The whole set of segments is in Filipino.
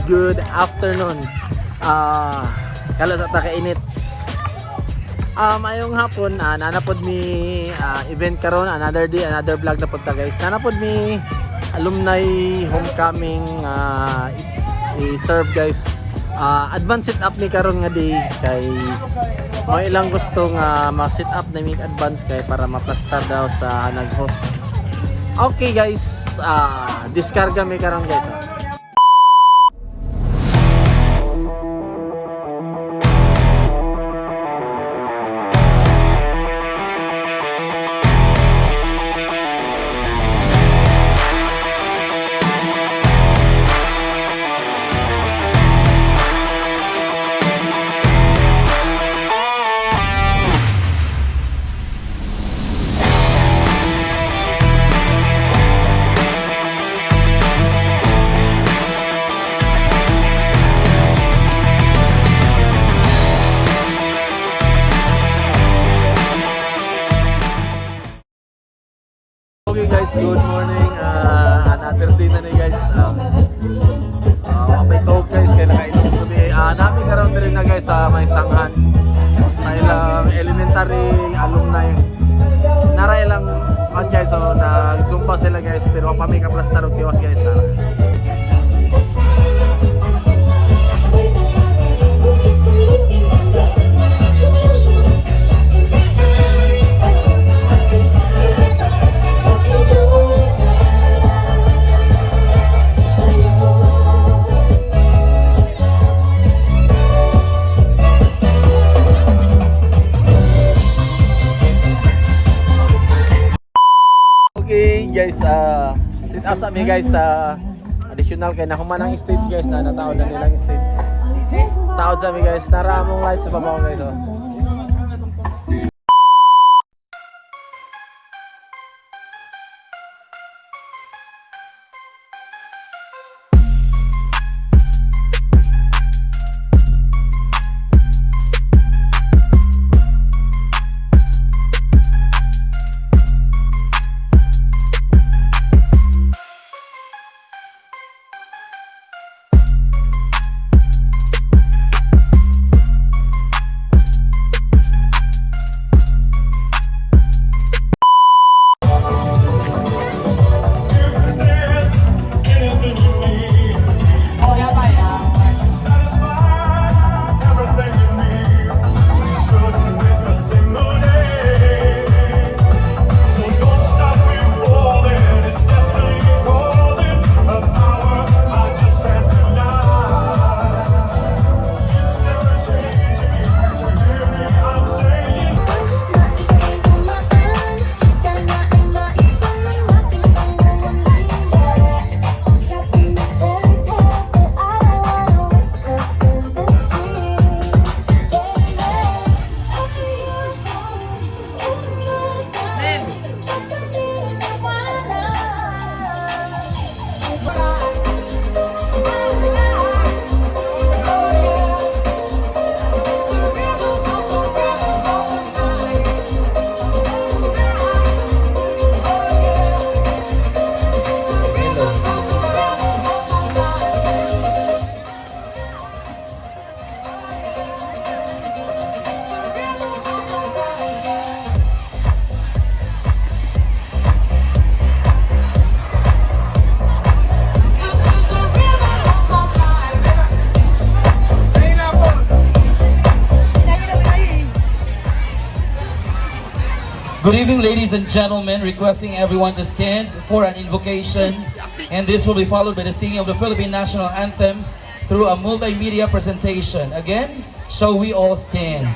good afternoon. Kala sa kainit. Mayong hapon, nanapod mi event karon, another day, another vlog na punta guys. Nanapod mi alumni homecoming i-serve guys. Advance sit up mi karon nga day kay may ilang gusto nga ma-sit up na mi advance kay para maplastar daw sa nag-host. Okay guys, diskarga mi karon guys. Okay guys, good morning. Another day na guys. May talk guys, kaya nakainom kami. Namin karoon din na guys sa may Sanghan. Sa ilang elementary alumni. Naray lang guys, so nag-zumba sila guys. Pero kami kaplastar og tiwas guys. Okay guys, sit up sa mi guys sa additional kay nahuman ang stage guys na nataon na nilang stage. Taod sa mi guys, naramong lights sa babaw guys. Good evening, ladies and gentlemen. Requesting everyone to stand for an invocation, and this will be followed by the singing of the Philippine National Anthem through a multimedia presentation. Again, shall we all stand?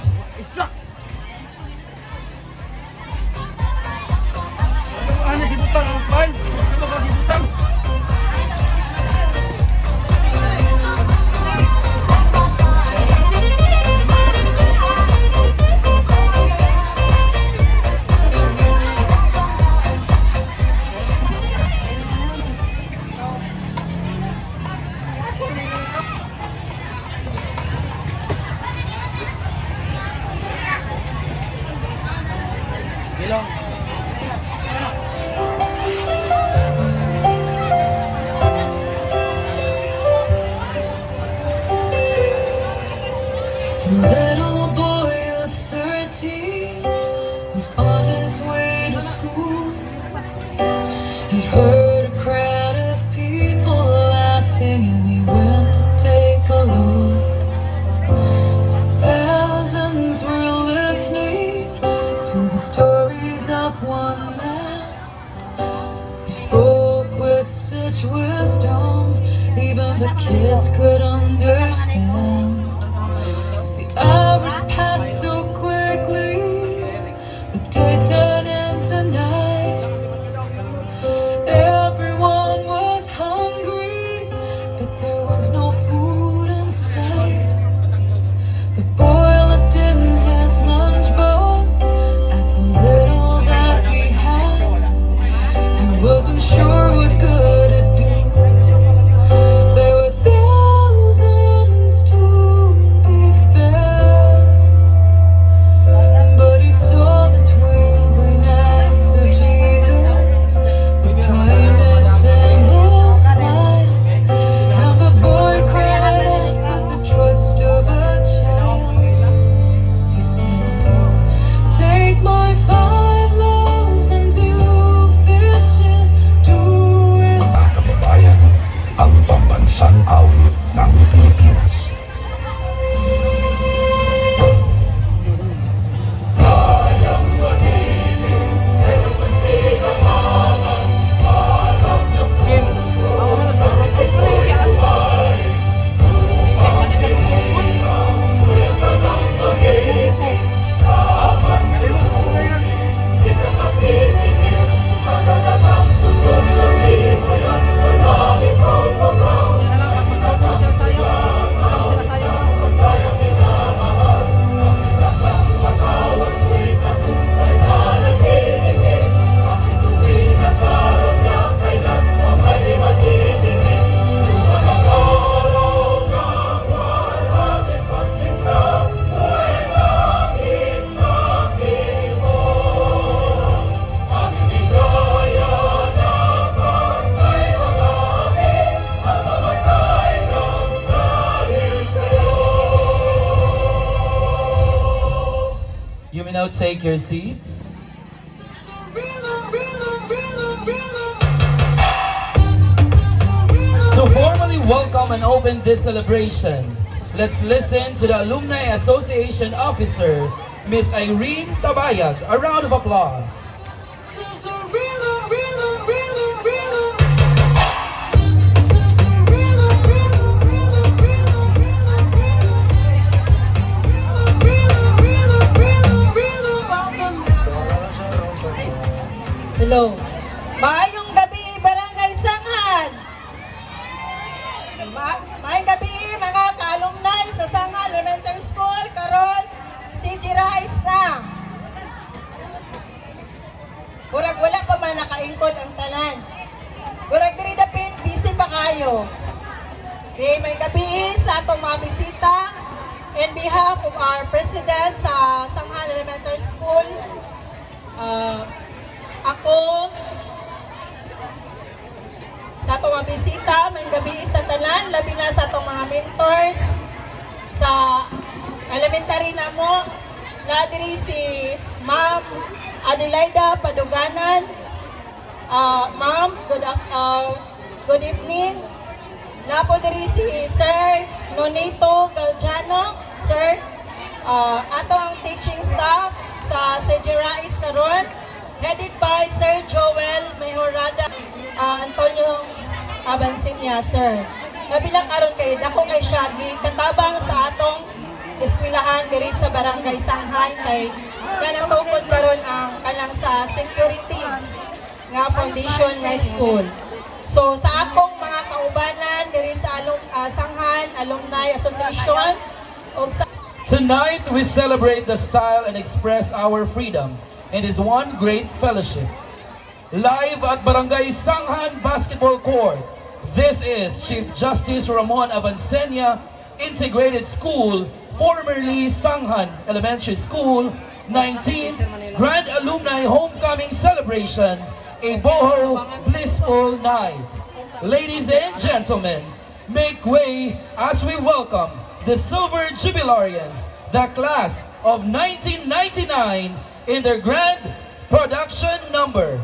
little boy of 13 was on his way to school. He heard a crowd of people laughing and he went to take a look. Thousands were listening to the stories of one man. He spoke with such wisdom, even the kids could understand. The hours passed so quickly, the day turned into night. Everyone was hungry, but there was no food in sight. The boy looked in his lunchbox at the little that we had. He wasn't sure what good it'd do. There were thousands to be fed, but he saw the twinkling eyes of Jesus, the kindness in his smile, and the boy cried out with the trust of a child. He said, "Take my 5 loaves and 2 fishes, do it." Mga kababayan, ang pambansang awit ng Pilipinas. You may now take your seats. To formally welcome and open this celebration, let's listen to the Alumni Association Officer, Miss Irene Tabayag. A round of applause. Hello. Maayong gabi, Barangay Sanghan. Maayong gabi, mga ka-alumni sa Sanghan Elementary School. Karon, si Jirais na. Murag wala pa man nakaingkod ang tanan. Murag diri dapit, busy pa kayo. Okay, may gabi sa atong mga bisita. In behalf of our President sa Sanghan Elementary School, ako, sa atong mga bisita, may gabi sa tanan, labi na sa atong mga mentors sa elementary na mo, nadiri si Ma'am Adelaida Paduganan. Ma'am, good evening. Napo diri si Sir Nonito Galciano. Sir, ato ang teaching staff sa Sejirais karon, headed by Sir Joel Mejorada, Antonio Abansinya, Sir. Nabilang karon kay dako kay siya katabang sa atong eskwelahan diri sa Barangay Sanghan kay kanang tungkod karon ang kanang sa security nga foundation nga school. So sa akong mga kaubanan diri sa Sanghan Alumni Association ug sa Tonight, we celebrate the style and express our freedom. It is one great fellowship. Live at Barangay Sanghan Basketball Court, this is Chief Justice Ramon Avancenia Integrated School, formerly Sanghan Elementary School, 19th Grand Alumni Homecoming Celebration, a boho blissful night. Ladies and gentlemen, make way as we welcome the Silver Jubilarians, the class of 1999 in their grand production number.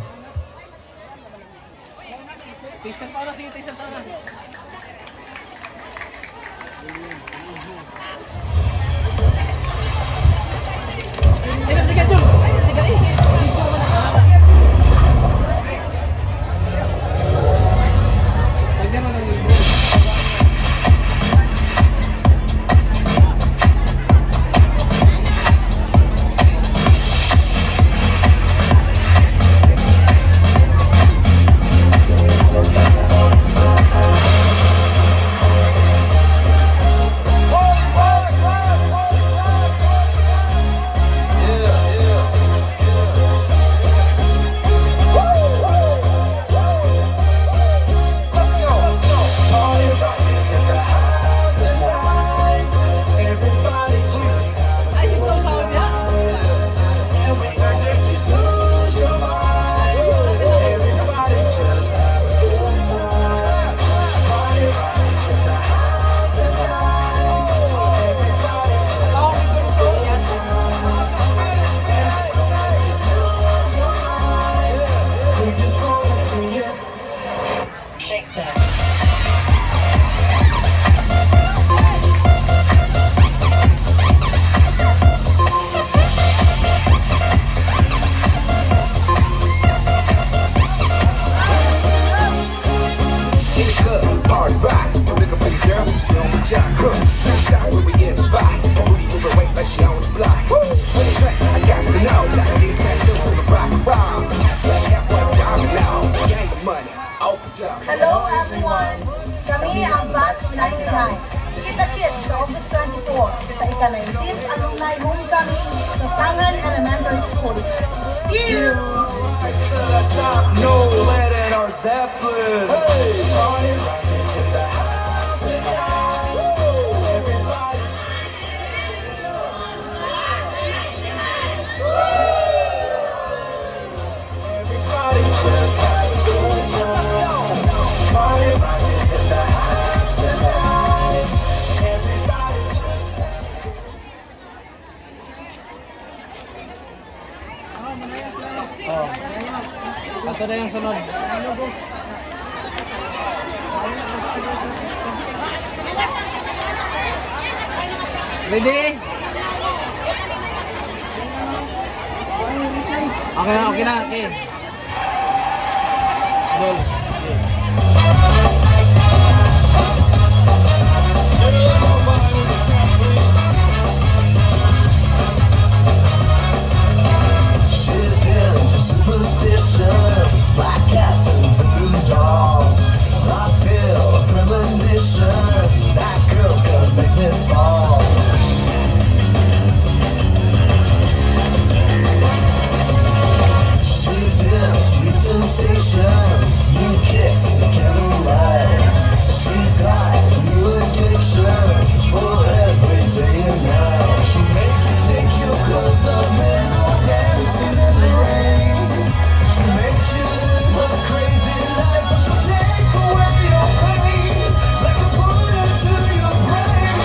Hello everyone! Kami ang Batch 99. Kita-kits sa August 24 sa ika-19th Alumni Homecoming sa Sanghan Elementary School. See you! No lead in our Zeppelin. Hey! Everybody just have a good time. Party rock is in the house tonight. Everybody just Ito na yung sunod. Ready? Okay na, okay na. Okay. Roll. She's into superstitions, black cats and voodoo dolls. I feel a premonition, that girl's gonna make me fall. She's in sweet sensations, new kicks in the candlelight. She's got new addictions for every day and night. She'll make you take your clothes off and go dancing in the rain. She'll make you live a crazy life, but she'll take away your pain like a bullet to your brain.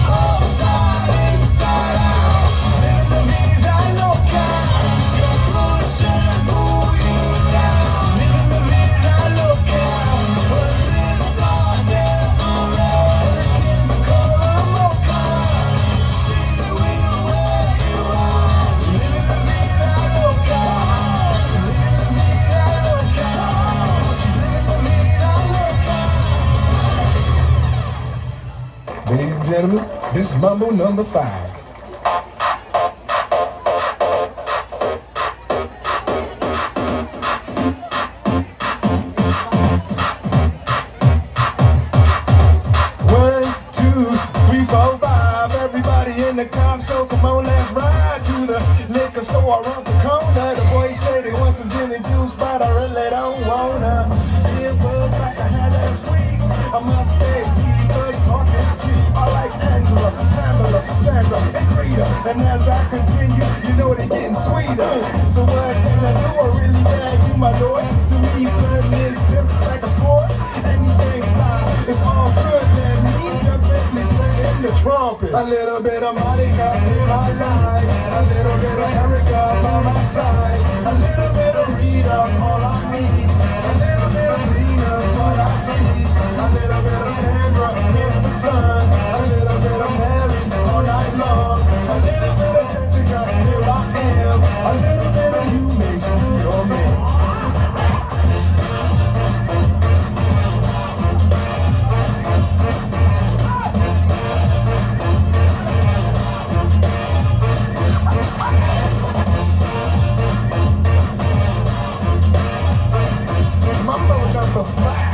Upside, inside out, she's living the vida loca. She'll push and pull you down, living the vida loca. Her lips are devil red, her skin's a color mocha. She will wear you out, living the vida loca. Living the vida loca. She's living the vida loca. Ladies and gentlemen, this is Mambo number 5. One, two, three, four, five. Everybody in the car, so come on, let's ride to the liquor store around the corner. The boys say they want some gin and juice, but I really don't wanna. It was like I had last week. I must stay keepers talking cheap. I like Angela, Pamela, Sandra, and Rita. And as I continue, you know they're getting sweeter. So what can I do? I really bag you, my lord. To me, flirting is just like a sport. Anything fine, it's all good. Let me jump in, listen in the trunk. bump it. A little bit of Monica in my life, a little bit of Erica by my side, a little bit of Rita's all I need, a little bit of Tina's what I see, a little bit of Sandra in the sun, a little bit of Mary all night long, a little bit of Jessica, here I am, a little bit of you makes me your man. Mambo number 5.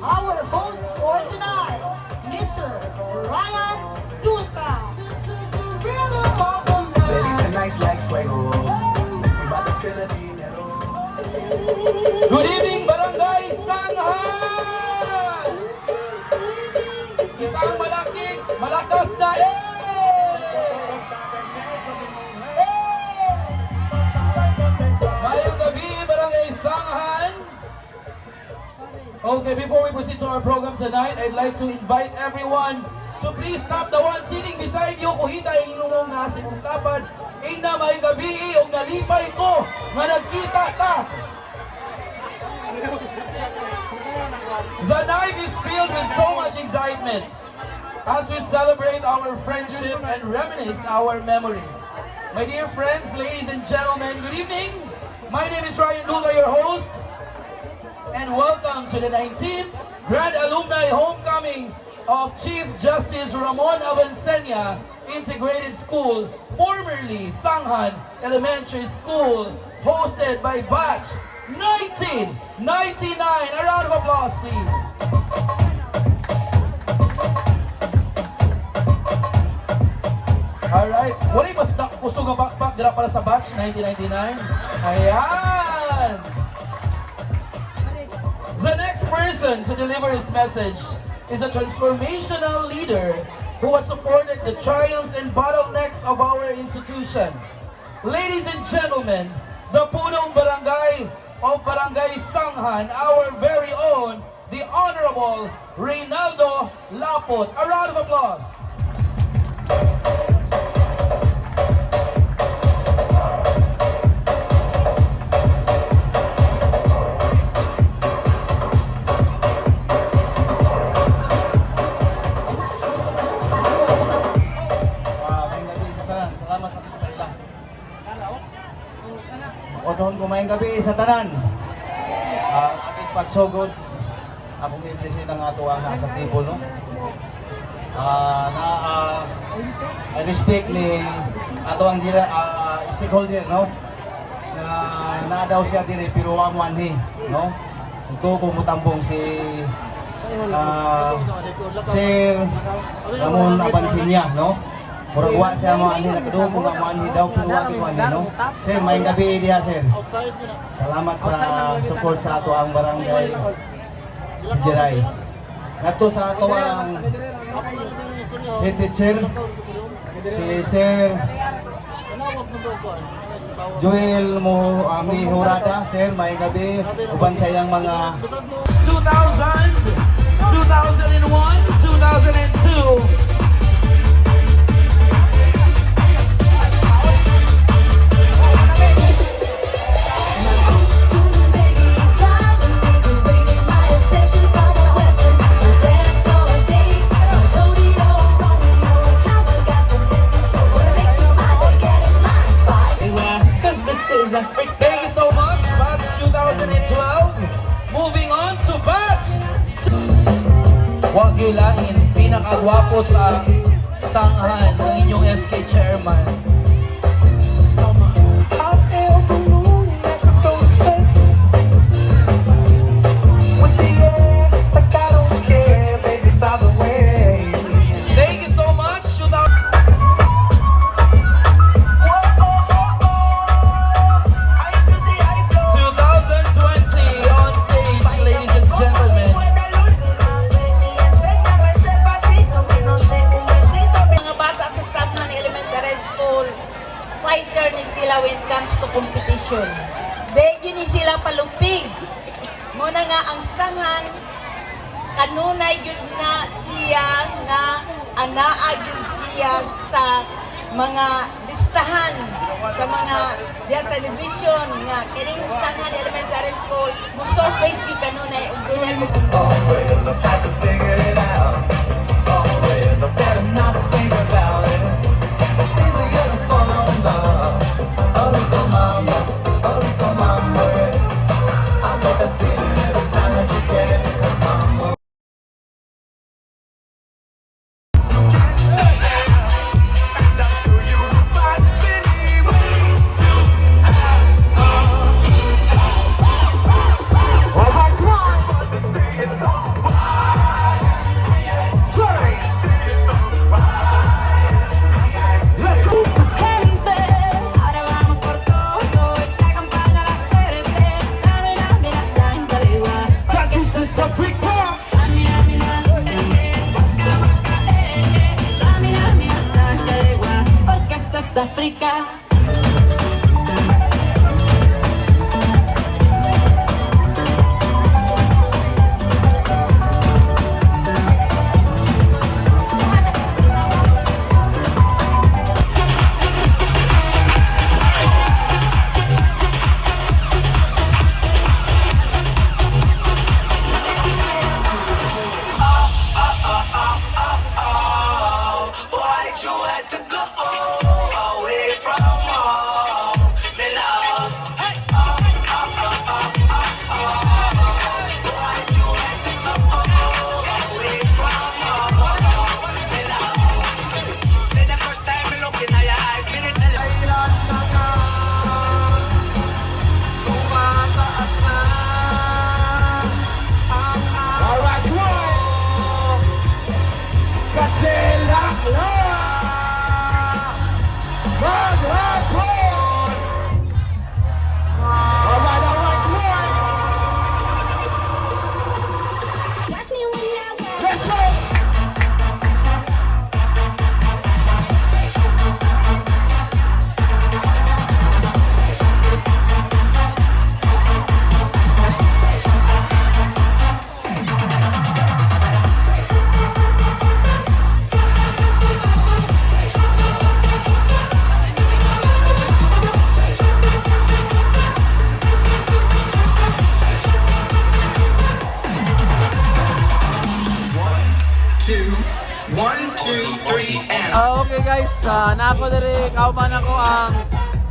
Our host for tonight, Mr. Ryan Dulca. Baby, tonight's like fuego. We about to spill the dinero. Good evening, Barangay Sanghan! Isang malakas na Mayang gabi, Barangay Sanghan! Okay, before we proceed to our program tonight, I'd like to invite everyone to please stop the one sitting beside you. Kuhita yung inyong nasa imong tapad. Ina may gabi o nalipay ko nga nagkita ta. The night is filled with so much excitement as we celebrate our friendship and reminisce our memories. My dear friends, ladies and gentlemen, good evening. My name is Ryan Dulca, your host, and welcome to the 19th Grand Alumni Homecoming of Chief Justice Ramon Avancenia Integrated School, formerly Sanghan Elementary School, hosted by Batch 1999. A round of applause, please. Alright, wala ba sa kusog ang backpack dira para sa Batch 1999? Ayan! The next person to deliver his message is a transformational leader who has supported the triumphs and bottlenecks of our institution. Ladies and gentlemen, the punong barangay of Barangay Sanghan, our very own, the Honorable Reynaldo Lapot. A round of applause. Maayong gabi sa tanan. Salamat sa pagpaila. Otohon ko maayong gabi sa tanan. Aking pagsugod. Akong i-present ang ato ang nasa table, no? I respect ni ato ang stakeholder, no? Na daw siya dire pero wa mo anhi, no? Ito kumutambong si Sir Ramon Abansinya, no? Murag wa siya mo ani nakadugo kung mo ani daw pero wa ko ani, no? Sir, maayong gabi diha, sir. Salamat sa support sa ato ang barangay si Jerais. Ngadto sa ato ang head teacher si Sir Joel mo ami Hurada, sir, maayong gabi uban sa iyang mga 2000, 2001, 2002. Thank you so much, batch 2012. Moving on to batch. Wag gilain, pinakagwapo sa Sanghan ng inyong SK chairman. Thank you so much, 2020 on stage, ladies and gentlemen. Mga bata sa Sanghan Elementary School, fighter ni sila when it comes to competition. Medyo ni sila palumpig. Muna nga ang Sanghan, kanunay yun na siya nga anaa yun siya sa mga listahan sa mga diya sa division nga kining Sanghan Elementary School mo surface yung kanunay ug dunay mo Always I tried to figure it out. Always I better not think about it. It's easier to fall in love. A little mama, yeah. I get that feeling every time that you get it, mama. And I'll show you my many ways to have a good time. Oh my God! Stay in the África. Why'd you have to go away from Okay guys, nako diri kauban ako ang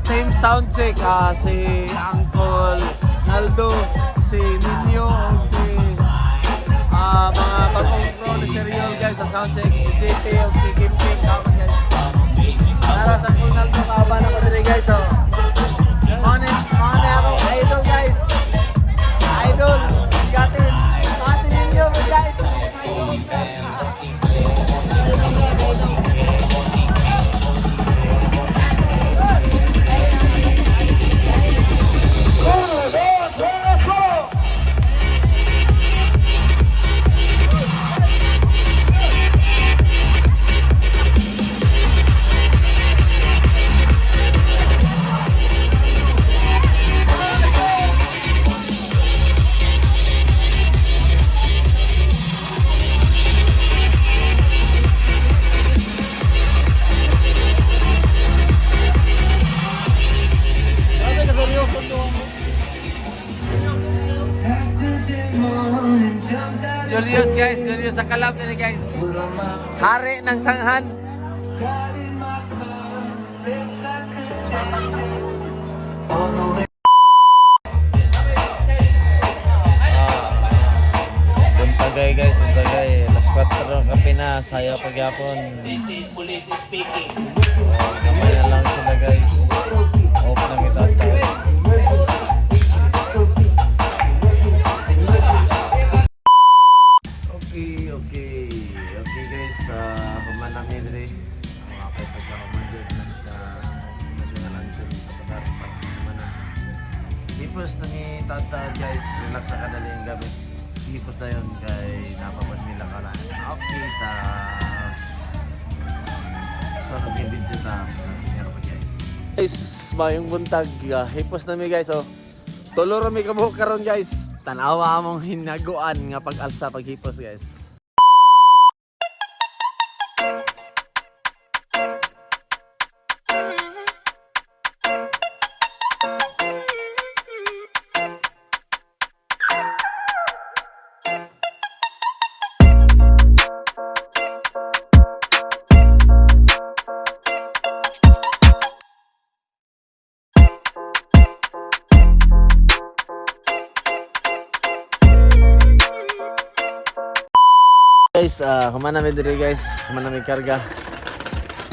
team sound check, si Uncle Naldo, si Ninyo, si mga bagong pro na serial guys sa sound check, si JP, si Kim Kim, kauban guys. Para sa Uncle Naldo, kauban ako diri guys. So, money akong idol guys. Idol, gatin. Si Ninyo guys. Julius guys, Julius sa kalab nila guys. Hari ng Sanghan. Buntagay guys, buntagay. Alas 4 kape na, sayo pagyapon. This is police speaking. Kamay na lang sila guys. Off na mitata. Okay guys, humana mi diri. Okay pagka-human na sa national anthem para humana. Hipos na ni tata guys, relax sa kadaling gabi. Hipos na yun kay napabas nila ka. Okay sa nag-video ta. Guys, mayong buntag, hipos na mi guys. Tuloro mi kabuhok karon guys. Tanawa among hinaguan nga pag-alsa paghipos guys. Guys, humana mi diri guys, humana mi karga.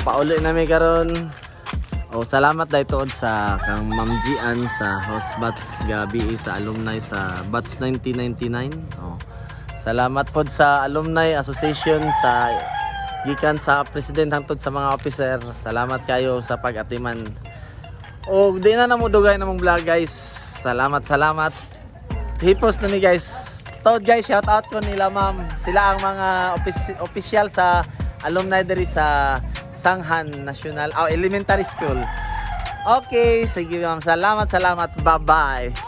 Pauli na mi karon. Salamat dahil tuod sa kang Ma'am Gian sa host batch gabi sa alumni sa batch 1999. Salamat pod sa Alumni Association sa gikan sa president hangtod sa mga officer. Salamat kayo sa pag-atiman. Di na namo dugay namong vlog guys. Salamat. Hipos na mi guys. Toad guys, shout out ko nila ma'am. Sila ang mga official sa alumni diri sa Sanghan National Elementary School. Okay, sige ma'am. Salamat. Bye-bye.